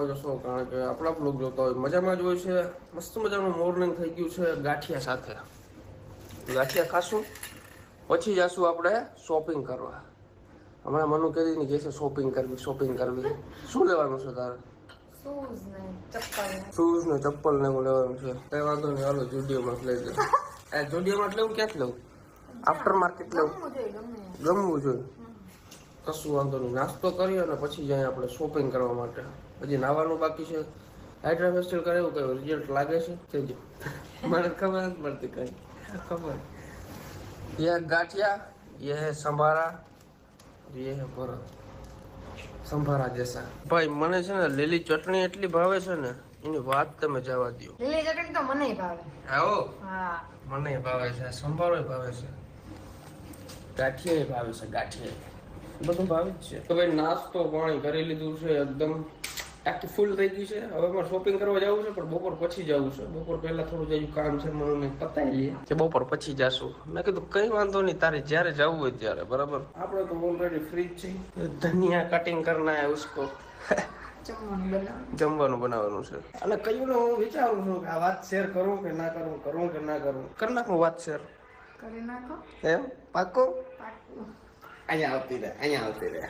જશો કારણ કે આપણા બ્લોગ જોતા હોય મજામાં જ હોય છે. મસ્ત મજાનું મોર્નિંગ થઈ ગયું છે ગાંઠિયા સાથે. ગાંઠિયા ખાશું પછી જશું આપણે શોપિંગ કરવા. હમણાં મનુ કહેતી ને કે છે શોપિંગ કરવી શું લેવાનું છે તારે? શૂઝ ને ચપ્પલ ને શૂઝ ને ચપ્પલ ને એવું લેવાનું છે. કઈ વાંધો નહીં, હાલો જુડિયોમાં લઈ લે. જુડિયોમાં લેવું ક્યાંથી લેવું? આફ્ટર માર્કેટ લેવું? ગમવું જોઈએ. કશું વાંધો નહીં, નાસ્તો કરીએ અને પછી જાય આપણે શોપિંગ કરવા માટે. હજી નાવાનું બાકી છે. હાઇડ્રા ફેસ્ટિવલ કરે એવું કયું રિઝલ્ટ લાગે છે કેજો. મને ખબર નથી પડતી કઈ ખબર. ये गाठिया, ये है संभारा, ये है भरत. સંભારા જैसा. ભાઈ મને છે ને લીલી ચટણી એટલી ભાવે છે ને એની વાત તમે જવા દો. લીલી ચટણી તો મને ભાવે. આવો હા મને ભાવે છે, સંભારો ભાવે છે, ગાંઠિયા ભાવે છે, ગાંઠિયા બધું ભાવે જ છે. તો ભાઈ નાસ્તો પાણી કરી લીધું છે, એકદમ ટાંકી ફૂલ થઈ ગઈ છે. હવે મારે શોપિંગ કરવા જવું છે પણ બપોર પછી જવું છે. બપોર પહેલા થોડું જયું કામ છે મને પતાવી લઈએ કે બપોર પછી જાશું. મેં કીધું કઈ વાંધો નહીં, તારે જ્યારે જવું હોય ત્યારે. બરાબર, આપણે તો ઓલરેડી ફ્રી જ છીએ. ધનિયા કટિંગ કરના હે ઉસકો. જમવાનું બનાવવાનું છે. અને કયું ને હું વિચારું છું કે આ વાત શેર કરું કે ના કરું, કરું કે ના કરું. કરી નાખું વાત શેર. કરી નાખો. એમ પાક્કો? પાક્કું. અહીંયા આવતી રહે.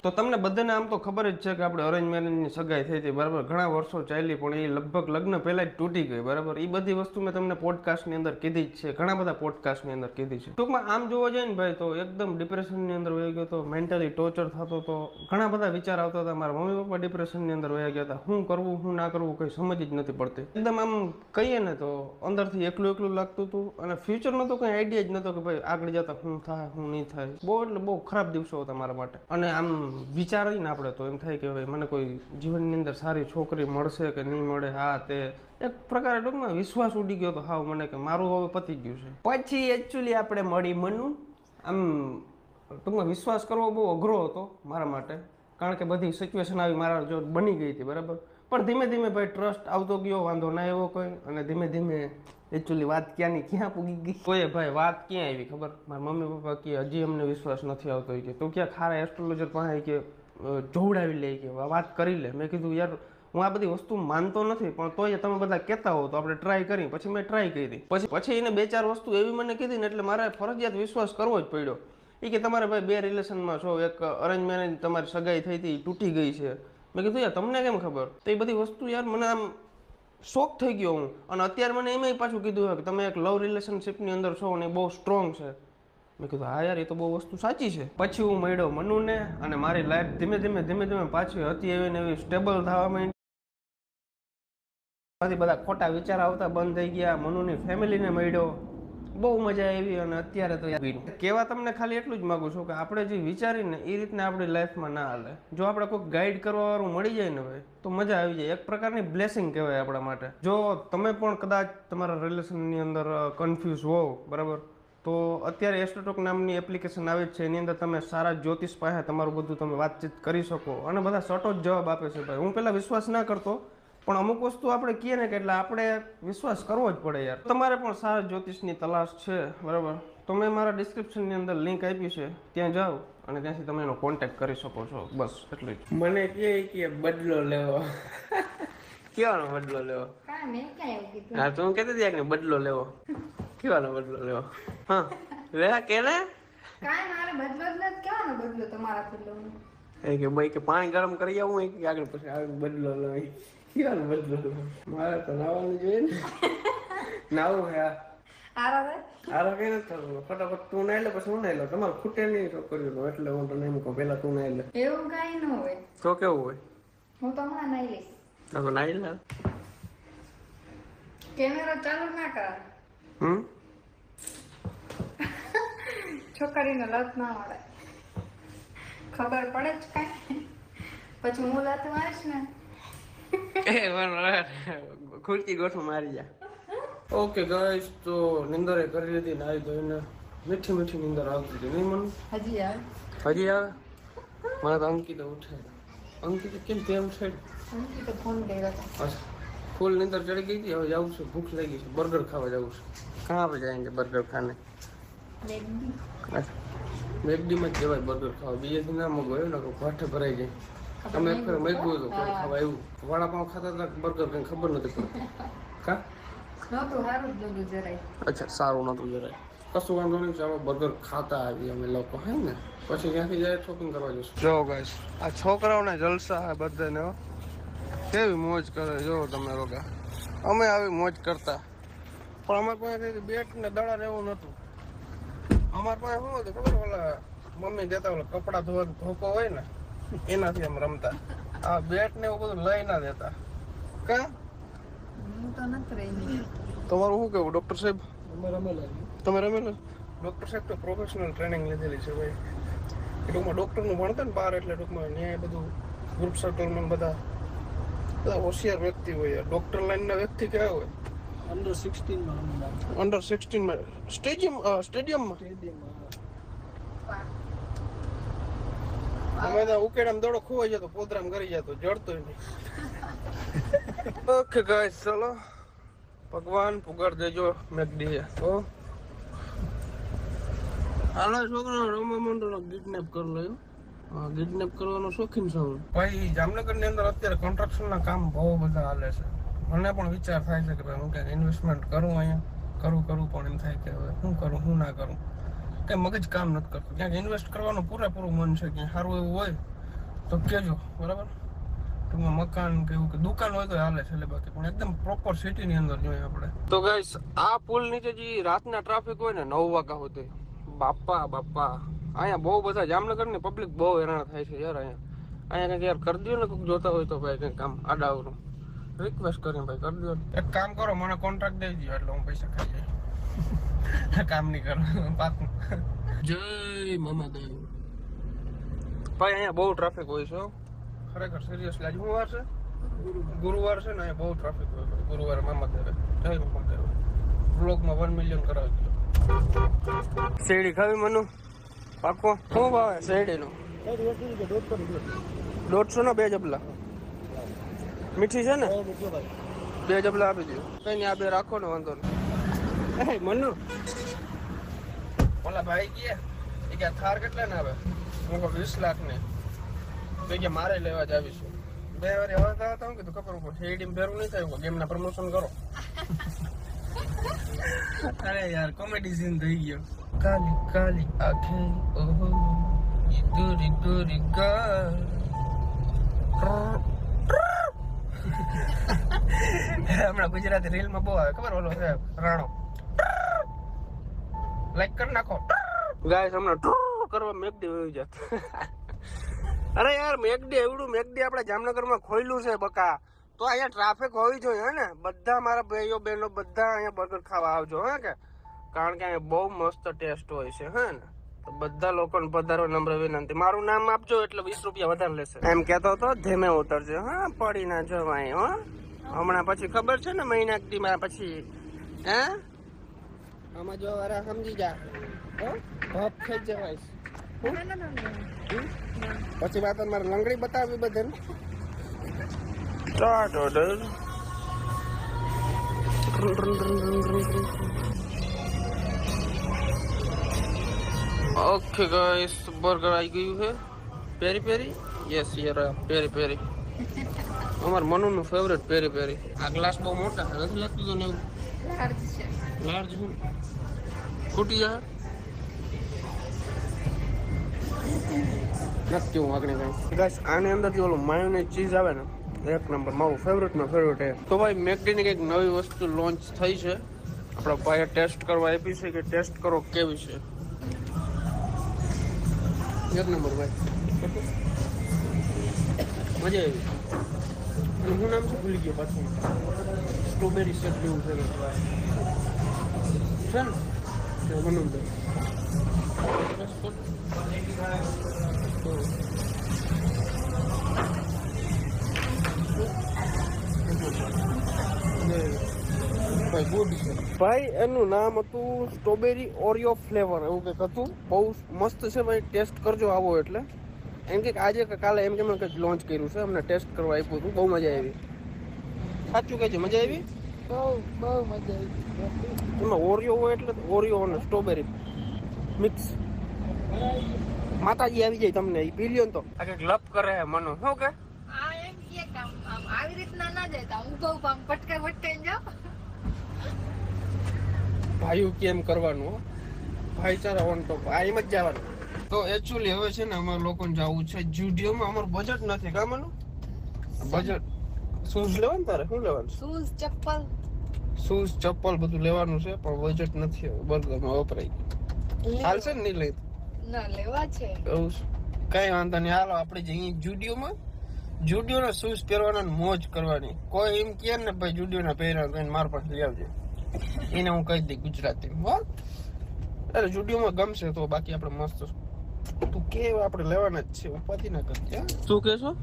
તો તમને બધાને આમ તો ખબર જ છે કે આપણે અરેન્જ મેરેજની સગાઈ થઈ હતી. બરાબર, ઘણા વર્ષો ચાલી પણ એ લગભગ લગ્ન પહેલા જ તૂટી ગઈ. બરાબર, એ બધી વસ્તુ મેં તમને પોડકાસ્ટની અંદર કીધી જ છે, ઘણા બધા પોડકાસ્ટની અંદર કીધી છે. ટૂંકમાં આમ જોવા જાય ને ભાઈ તો એકદમ ડિપ્રેશનની અંદર વહી ગયો હતો, મેન્ટલી ટોર્ચર થતો હતો, ઘણા બધા વિચાર આવતા હતા. મારા મમ્મી પપ્પા ડિપ્રેશનની અંદર વહી ગયા હતા. શું કરવું શું ના કરવું કંઈ સમજ જ નથી પડતી. એકદમ આમ કહીએ ને તો અંદરથી એકલું લાગતું હતું અને ફ્યુચરનો તો કંઈ આઈડિયા જ નહોતો કે ભાઈ આગળ જતા શું થાય શું નહીં થાય. બહુ એટલે બહુ ખરાબ દિવસો હતા મારા માટે. અને આમ વિચારીને આપણે તો એમ થાય કે ભાઈ મને કોઈ જીવનની અંદર સારી છોકરી મળશે કે નહીં મળે. હા, તે એક પ્રકારે ટૂંકમાં વિશ્વાસ ઉડી ગયો તો હાવ મને કે મારું હવે પતી ગયું છે. પછી એકચ્યુઅલી આપણે મળી મનુ. આમ ટૂંકમાં વિશ્વાસ કરવો બહુ અઘરો હતો મારા માટે, કારણ કે બધી સિચ્યુએશન આવી મારા જો બની ગઈ હતી. બરાબર, પણ ધીમે ધીમે ભાઈ ટ્રસ્ટ આવતો ગયો, વાંધો ના એવો કોઈ. અને ધીમે ધીમે એકચ્યુઅલી વાત ક્યાંની ક્યાં પૂગી ગઈ. કોઈ ભાઈ વાત ક્યાં આવી ખબર? મારા મમ્મી પપ્પા કે હજી અમને વિશ્વાસ નથી આવતો કે તું ક્યાં ખારા એસ્ટ્રોલોજર પાસે કે જોવડાવી લે કે વાત કરી લે. મેં કીધું યાર હું આ બધી વસ્તુ માનતો નથી પણ તોય તમે બધા કહેતા હો તો આપણે ટ્રાય કરી. પછી મેં ટ્રાય કરી. પછી એને 2-4 વસ્તુ એવી મને કીધી ને એટલે મારે ફરજિયાત વિશ્વાસ કરવો જ પડ્યો. એ કે તમારે ભાઈ 2 રિલેશનમાં છો, એક અરેન્જ મેરેજ તમારી સગાઈ થઈ હતી તૂટી ગઈ છે. મેં કીધું યાર તમને કેમ ખબર? તો એ બધી વસ્તુ યાર મને આમ શોક થઈ ગયો હું. અને અત્યારે મને એમાંય પાછું કીધું કે તમે એક લવ રિલેશનશિપની અંદર છો અને બહુ સ્ટ્રોંગ છે. મેં કીધું હા યાર એ તો બહુ વસ્તુ સાચી છે. પછી હું મળ્યો મનુને અને મારી લાઈફ ધીમે ધીમે પાછી હતી એવી ને એવી સ્ટેબલ થવા માંડી. બધા ખોટા વિચાર આવતા બંધ થઈ ગયા. મનુની ફેમિલીને મળ્યો, બહુ મજા આવી. અને અત્યારે તો કહેવા તમને ખાલી એટલું જ માગું છું કે આપણે જે વિચારીને એ રીતના આપણી લાઈફમાં ના હાલે. જો આપણે કોઈ ગાઈડ કરવા વાળું મળી જાય ને ભાઈ તો મજા આવી જાય. એક પ્રકારની બ્લેસિંગ કહેવાય આપણા માટે. જો તમે પણ કદાચ તમારા રિલેશનની અંદર કન્ફ્યુઝ હોવ, બરાબર, તો અત્યારે એસ્ટ્રોટોક નામની એપ્લિકેશન આવે છે. એની અંદર તમે સારા જ્યોતિષ પાસે તમારું બધું તમે વાતચીત કરી શકો અને બધા સટો જ જવાબ આપે છે. ભાઈ હું પહેલાં વિશ્વાસ ના કરતો પણ અમુક વસ્તુ આપણે કહીએ ને કે એટલે આપણે વિશ્વાસ કરવો જ પડે યાર. તમારે પણ સારા જ્યોતિષની તલાશ છે, બરાબર, તો મેં મારા ડિસ્ક્રિપ્શનની અંદર લિંક આપી છે, ત્યાં જાઓ અને ત્યાંથી તમે એનો કોન્ટેક્ટ કરી શકો છો. બસ એટલું જ. મને કે બદલો લેવો. કેવાનો બદલો લેવો? હા તો હું કહેતી હતી કે બદલો લેવો. કેવાનો બદલો લેવો? હા લે કે ને કાઈ મારે બદલો જ નથી. કેવાનો બદલો તમારા બદલો? એ કે ભાઈ કે પાણી ગરમ કરી આવું કે આગળ પછી આવે બદલો લો. કેવાનો બદલો લો? મારે તો નાવાનું જોઈએ ને. નાવું હે આરા કઈ નથી થતું. ફટાફટ તું નાઈ લે પછી હું નાઈ લો. તમારે ખૂટે નહીં છોકરીઓ એટલે હું તને એમ કહું પેલા તું નાઈ લે. એવું કઈ ન હોય. તો કેવું હોય? હું તો હમણાં નાઈ લઈશ. તો નાઈ લે. કેમેરો ચાલુ ના કર. છોકરીને લત ના મળે. ખબર પડે જ કઈ પછી હું લત મારીશ ને. ખુરકી ગોઠું મારી જા. ઓકે ગાઈસ, તો નિંદરે કરી લીધી નાઈ ધોઈને. મીઠી નિંદર આવતી હતી નહીં મને? હજી આવે. મને તો અંકિત ઉઠે. અંકિત કેમ તેમ છે? તો ફોન કર્યો હતો. ફૂલ નિંદર ચડી ગઈ હતી. હવે જવું છે, ભૂખ લાગી છે, બર્ગર ખાવા જવું છે. કहाँ पे जाएंगे बर्गर खाने? મેકડીમાં જ જવાય બર્ગર ખાવા. બીજેથી ના મગવાય ને ભાઠે ભરાઈ જાય. અમે એક ફેર મેગવું હતું કંઈ ખાવા આવ્યું વડાપાઉં ખાતા હતા બર્ગર કંઈ ખબર નથી પડતી કા નહોતું સારું જ નહોતું જરાય. અચ્છા સારું નહોતું જરાય કશું વાંધો નહીં ચાલો બર્ગર ખાતા આવીએ અમે લોકો હે ને પછી ત્યાંથી જાય શોપિંગ કરવા જઈશું જો ગાઈસ આ છોકરાઓને જલસા હે બધાને હો. કેવી મોજ કરે જો તમે લોકો અમે આવી મોજ કરતા પણ અમારે પાસે બેટ ને દડા રહેવું નહોતું અમારે પાસે શું હતું ખબર ઓલા મમ્મી દેતા ઓલા કપડાં ધોવાનો ધોકો હોય ને એનાથી અમે રમતા આ બેટ ને એવું બધું લઈ ના દેતા કા હું તો નથી રહી. તમારું શું કેવું ડોક્ટર સાહેબ તમે રમેલા ડોક્ટર સાહેબ તો પ્રોફેશનલ ટ્રેનિંગ લીધેલી છે ભાઈ એ ટૂંકમાં ડોક્ટરનું ભણતા ને બહાર એટલે ટૂંકમાં ન્યાય બધું ગ્રુપ સર્કલમાં બધા હોશિયાર વ્યક્તિ હોય ડોક્ટર લાઈનના વ્યક્તિ કેવા હોય અંડર 16 સ્ટેડિયમમાં અમે તો ઉકેડામાં દડો ખોવાઈ જતો પોદરામ કરી જતો જડતો નહીં ઓકે ગાઈસ ચલો ભગવાન પુગાડ દેજો મેકડી તો હાલો છોકરો રમવા માંડો કિડનેપ કરી લો હા કિડનેપ કરવાનો શોખીન છું ભાઈ જામનગર ની અંદર અત્યારે કન્સ્ટ્રક્શન ના કામ બહુ બધા હાલે છે મને પણ વિચાર થાય છે કે ભાઈ હું ક્યાંક ઇન્વેસ્ટમેન્ટ કરું અહીંયા કરું પણ એમ થાય કે હવે શું કરું શું ના કરું કઈ મગજ કામ નથી કરતું ક્યાંક ઇન્વેસ્ટ કરવાનું પૂરેપૂરું મન છે ક્યાંક સારું એવું હોય તો કહેજો બરાબર ટૂંકમાં મકાન કે એવું કે દુકાન હોય તો હાલે છે બાકી પણ એકદમ પ્રોપર સિટી ની અંદર જોઈએ આપણે તો ગાઈસ આ પુલ નીચે જે રાતના ટ્રાફિક હોય ને 9 વાગ્યા સુધી બાપા અહીંયા બહુ બધા જામનગર ની પબ્લિક બહુ હેરાન થાય છે યાર અહીંયા કંઈક યાર કરી દો ને કોઈક જોતા હોય તો ભાઈ કંઈક કામ આડાવરું રિક્વેસ્ટ કરીને ભાઈ કરી દો એક કામ કરો મને કોન્ટ્રાક્ટ દઈ દો એટલે હું પૈસા ખાઈ જાય કામ નહીં કરું પાકું જય મામાદેવ ભાઈ અહીંયા બહુ ટ્રાફિક હોય છે ખરેખર સિરિયસલી આજે શું વાર છે ગુરુવાર છે ને અહીંયા બહુ ટ્રાફિક હોય ગુરુવારે મામાદેવ જય મામાદેવ વ્લોગમાં 1 મિલિયન કરાવી દીધો શેરડી ખાવી મનુ પાકો શું ભાવે શેરડીનો 150 ના 2 જબલા મીઠી છે ને 2 જબલા આપી દો કઈ નહીં આ 2 રાખો ને વાંધો નહીં મનુ ઓલા ભાઈ કે થાર કેટલા ને આવે હું 20 લાખ ને તો કે મારે લેવા જ આવીશું 2 વાર એવા હતા હું કીધું ખબર પડે શેરડી ભેરું નહીં થાય ગેમના પ્રમોશન કરો અરે યાર કોમેડી સીન થઈ ગયો કાલી કાલી આંખે ઓહો ઈ દૂરી દૂરી ગા હમણાં ગુજરાતી રીલ માં બહુ આવે ખબર ઓલો છે રાણો લાઈક કરી નાખો ગાઈસ હમણાં કરવા મેકડી વહી જાત અરે યાર મેકડી એવડું મેકડી આપણે જામનગરમાં ખોલ્યું છે બકા તો અહીંયા ટ્રાફિક હોવી જોઈએ હે ને બધા મારા ભાઈઓ બહેનો બધા અહીંયા બર્ગર ખાવા આવજો હે કે કારણ કે અહીંયા બહુ મસ્ત ટેસ્ટ હોય છે હે ને તો બધા લોકોને પધારો નમ્ર વિનંતી મારું નામ આપજો એટલે 20 રૂપિયા વધારે લેશે એમ કહેતો તો ધીમે ઉતરજો હા પડી ના જવાય હો હમણાં પછી ખબર છે ને મહિના દીમાં પછી હે આમાં જો વારા સમજી જા ભપ થઈ જવાય પછી વાત મારે લંગડી બતાવી બધાને Start order. Okay guys, burger આવી ગયું છે પેરી પેરી યસ યાર પેરી પેરી અમાર મનુનું ફેવરેટ પેરી પેરી આ ગ્લાસ બહુ મોટા છે નથી લાગતું તો ને લાર્જ છે લાર્જ છે ફૂટી જાય નથી કેવું આગળ કઈ ગાઈસ આની અંદરથી ઓલું માયોનેઝ ચીઝ આવે ને એક નંબર મારું ફેવરેટમાં ફેવરેટ છે તો ભાઈ મેકડીની કંઈક નવી વસ્તુ લોન્ચ થઈ છે આપણા ભાઈએ ટેસ્ટ કરવા આપી છે કે ટેસ્ટ કરો કેવી છે એક નંબર ભાઈ મજા આવી શું નામ છે ભૂલી ગયો પાછું સ્ટ્રોબેરી શેક જેવું છે ને બનવું ભાઈ એનું નામ હતું સ્ટ્રોબેરી ઓરિયો ફ્લેવર એવું કંઈક હતું બહુ મસ્ત છે ભાઈ ટેસ્ટ કરજો આવો એટલે એમ કે આજે કે કાલે એમ કે મેં કંઈક લોન્ચ કર્યું છે અમને ટેસ્ટ કરવા આપ્યું હતું બહુ મજા આવી સાચું કહે છે મજા આવી બહુ મજા આવી એમાં ઓરિયો હોય એટલે ઓરિયો અને સ્ટ્રોબેરી મિક્સ માતાજી આવી જાય તમને ઈ પી લ્યો ને તો આ કઈક લપ કરે હે મનો શું કે આ એમ કે આમ આવી રીતના ના જાય હું કહું આમ પટકાઈ પટકાઈને જાઓ ભાઈઓ કેમ કરવાનું હો ભાઈચારા ઓન ટોપ આ એમ જ જવાનું તો એકચ્યુઅલી હવે છે ને અમારે લોકોને જવું છે જુડિયોમાં અમારું બજેટ નથી કામનું બજેટ શૂઝ લેવાનું તારે શું લેવાનું શૂઝ ચપ્પલ શૂઝ ચપ્પલ બધું લેવાનું છે પણ બજેટ નથી હવે બર્ગરમાં વપરાય હાલશે ને નહીં લઈ ના લેવા છે એવું છે કઈ વાંધો નહીં હાલો આપણે જઈએ જુડિયોના શૂઝ પહેરવાના ને મોજ કરવાની કોઈ એમ કહે ને ભાઈ જુડિયોના પહેરવાનું તો મારા પાસે લઈ આવજો એને હું કહી દઈ ગુજરાતી હો અરે જુડિયોમાં ગમશે તો બાકી આપણે મસ્ત તું કે આપણે લેવાના જ છે ઉપાધિ ના કરજે શું કહેશો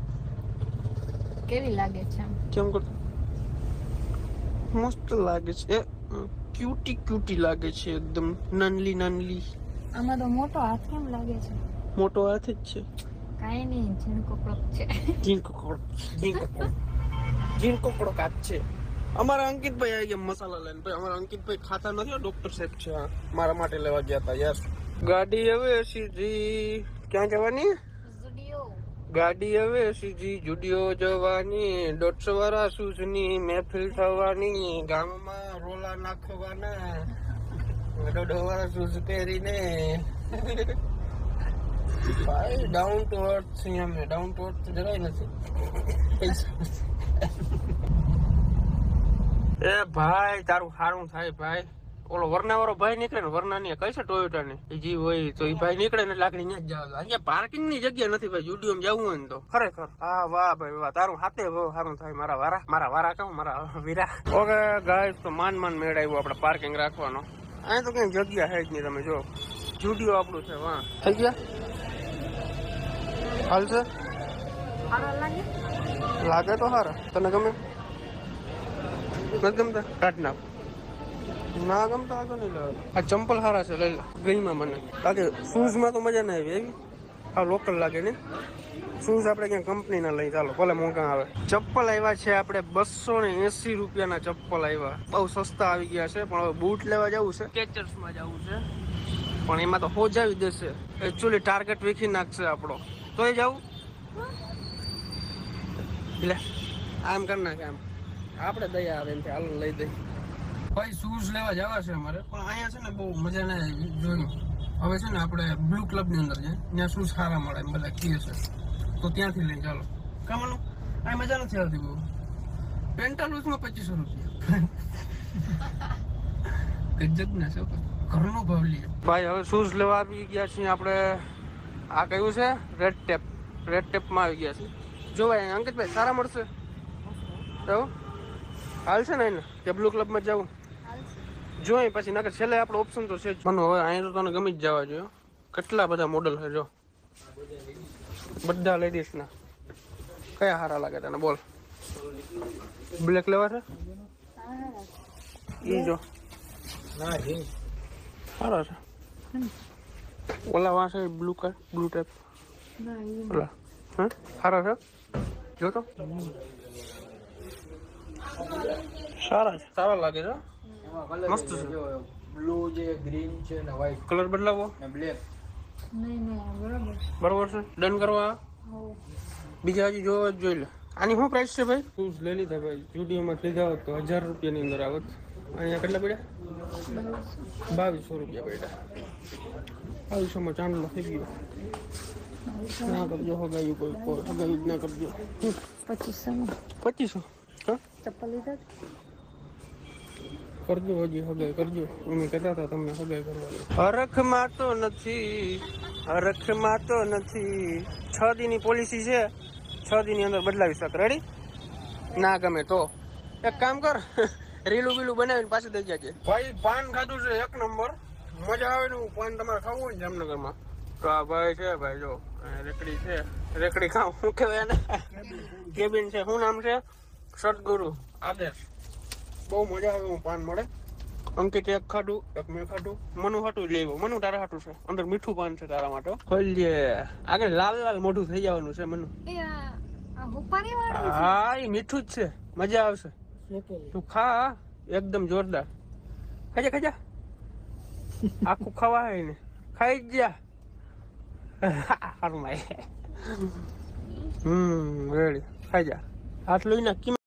કેવી લાગે છે કેમ કર મસ્ત લાગે છે ક્યુટી લાગે છે એકદમ નાનલી આમાં તો મોટો હાથ કેમ લાગે છે મોટો હાથ જ છે કાઈ નહીં ઝીણકો કડક છે ઝીણકો કડક હાથ છે અમારા અંકિતભાઈ આવી ગયા મસાલા લઈને ભાઈ અમારા અંકિતભાઈ ખાતા નથી ડોક્ટર સાહેબ છે મારા માટે લેવા ગયા હતા યાર ગાડી હવે સીધી ક્યાં જવાની ગાડી હવે સીધી જુડિયો જવાની 150 વાળા શૂઝની મહેફિલ થવાની ગામમાં રોલા નાખવાના 150 વાળા શૂઝ પહેરીને ભાઈ ડાઉન ટુ અર્થ છીએ અમે ડાઉન ટુ અર્થ જરાય નથી એ ભાઈ તારું સારું થાય ભાઈ ઓલો વરનાવાળો ભાઈ નીકળે ને વરનાની કઈ છે ટોયોટા ને જી હોય તો એ ભાઈ નીકળે ને લાકડી ત્યાં જ જવા અહીંયા પાર્કિંગ ની જગ્યા નથી ભાઈ જુડિયોમાં જવું હોય ને તો ખરેખર હા વાહ ભાઈ વાહ તારું હાથે બહુ સારું થાય મારા વારા કહું મારા વીરા ઓકે ગાઈસ તો માન મેળ આવ્યો આપણે પાર્કિંગ રાખવાનો અહીં તો કઈ જગ્યા છે જ નહીં તમે જો જુડિયો આપણું છે વાહ થઈ ગયા હાલશે લાગે તો સારા તને ગમે નથી ગમતા કાઢ નાખ ના ગમતા આગળ નહીં લેવા આ ચંપલ સારા છે લઈ લે ગઈમાં મને બાકી શૂઝમાં તો મજા ના આવી એવી આ લોકલ લાગે ને શૂઝ આપણે ક્યાં કંપની ના લઈ ચાલો ભલે મોંઘા આવે ચપ્પલ આવ્યા છે આપણે 280 રૂપિયાના ચપ્પલ આવ્યા બહુ સસ્તા આવી ગયા છે પણ હવે બૂટ લેવા જવું છે કેચર્સમાં જવું છે પણ એમાં તો હોજાવી દેશે એકચ્યુઅલી ટાર્ગેટ વીખી નાખશે આપણો તોય જવું લે આમ કર નાખે આમ આપણે દયા આવે એમ હાલ લઈ દઈ ભાઈ શૂઝ લેવા જવા છે અમારે પણ અહીંયા છે ને બહુ મજા ના જોયું હવે છે ને આપણે બ્લુ ક્લબ ની અંદર છે ત્યાં શૂઝ સારા મળે એમ બધા કહે છે તો ત્યાંથી લઈને ચાલો કામનું આ મજા નથી આવતી બહુ પેન્ટાલૂઝમાં 2500 રૂપિયા ગજબ ના છે ઘરનો ભાવ લઈએ ભાઈ હવે શૂઝ લેવા આવી ગયા છીએ આપણે આ કયું છે રેડ ટેપમાં આવી ગયા છે જો ભાઈ અંકિતભાઈ સારા મળશે એવું હાલશે ને એને કે બ્લુ ક્લબમાં જવું જોઈ પછી નકર છેલ્લે આપણો ઓપ્શન તો છે જ મને હવે અહીંયા તો તને ગમી જ જવા જોઈએ કેટલા બધા મોડલ છે જો બધા લેડીઝના કયા સારા લાગે તને બોલ બ્લેક લેવા છે ઈ જો સારા છે ઓલા વાંસે બ્લુ ટાઈપ ઓલા હા સારા છે જો તો સારા લાગે છે મસ્ત છે બ્લુ છે ગ્રીન છે ને વ્હાઈટ કલર બદલાવો ને બ્લેક બરોબર છે ડન કરવા બીજા હજી જોવા જ જોઈ લે આની શું પ્રાઇસ છે ભાઈ શૂઝ લઈ લીધા ભાઈ જુડિયોમાં લીધા હોત તો 1000 રૂપિયાની અંદર આવત અહીંયા કેટલા પડ્યા 2200 રૂપિયા પડ્યા 2200માં ચાંદલો થઈ ગયો ના કરજો હગાયું કોઈ હગાયું જ ના કરજો 2500 હા ચપ્પલ લીધા કરજો હજી હગાઈ કરજો અમે કહેતા હતા તમને હગાઈ કરવાની હરખમાં તો નથી 6 દીની પોલિસી છે 6 દીની અંદર બદલાવી શક રેડી ના ગમે તો એક કામ કર રીલું બનાવીને પાછું દઈ જજે ભાઈ પાન ખાધું છે એક નંબર મજા આવે ને પાન તમારે ખાવું હોય ને જામનગરમાં તો આ ભાઈ છે ભાઈ જો રેકડી ખાવ શું કહેવાય એને કેબિન છે શું નામ છે સદગુરુ આદેશ બહુ મજા આવે હું પાન મળે અંકિત એક ખાધું એક મેં ખાધું મનુ હાટું જ લેવું મનુ તારા હાટું છે અંદર મીઠું પાન છે તારા માટે ખોલીએ આગળ લાલ મોઢું થઈ જવાનું છે મનુ હા એ મીઠું જ છે મજા આવશે તું ખા એકદમ જોરદાર ખાજા આખું ખાવા ને ખાઈ જ જા ફરમાય રેડી ખાઈ જા આટલું ના કિંમત